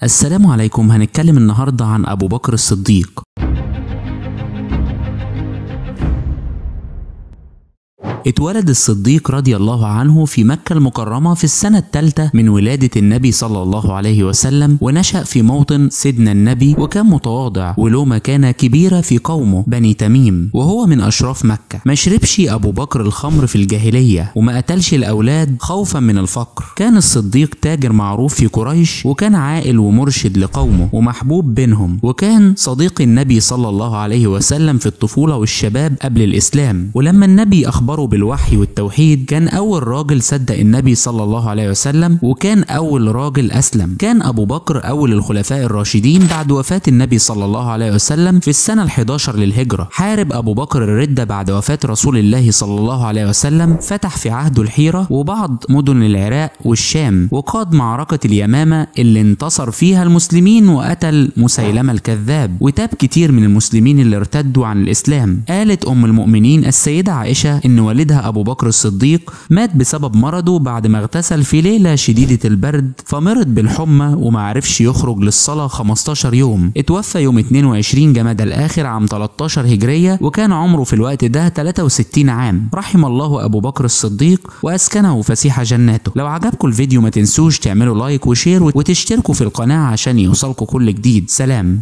السلام عليكم. هنتكلم النهاردة عن أبو بكر الصديق. اتولد الصديق رضي الله عنه في مكة المكرمة في السنة الثالثة من ولادة النبي صلى الله عليه وسلم، ونشأ في موطن سيدنا النبي، وكان متواضع وله مكانة كبيرة في قومه بني تميم، وهو من أشراف مكة. ما شربش أبو بكر الخمر في الجاهلية، وما قتلش الأولاد خوفا من الفقر. كان الصديق تاجر معروف في قريش، وكان عاقل ومرشد لقومه ومحبوب بينهم، وكان صديق النبي صلى الله عليه وسلم في الطفولة والشباب قبل الإسلام. ولما النبي أخبره بالوحي والتوحيد كان أول راجل صدق النبي صلى الله عليه وسلم، وكان أول راجل أسلم. كان أبو بكر أول الخلفاء الراشدين بعد وفاة النبي صلى الله عليه وسلم في السنة ال11 للهجرة. حارب أبو بكر الردة بعد وفاة رسول الله صلى الله عليه وسلم، فتح في عهده الحيرة وبعض مدن العراق والشام، وقاد معركة اليمامة اللي انتصر فيها المسلمين وقتل مسيلمة الكذاب، وتاب كتير من المسلمين اللي ارتدوا عن الإسلام. قالت أم المؤمنين السيدة عائشة إن والدها أبو بكر الصديق مات بسبب مرضه بعد ما اغتسل في ليلة شديدة البرد، فمرض بالحمى وما عرفش يخرج للصلاة 15 يوم. اتوفى يوم 22 جمادى الآخر عام 13 هجرية، وكان عمره في الوقت ده 63 عام. رحم الله أبو بكر الصديق وأسكنه فسيح جناته. لو عجبكم الفيديو ما تنسوش تعملوا لايك وشير وتشتركوا في القناة عشان يوصلكوا كل جديد. سلام.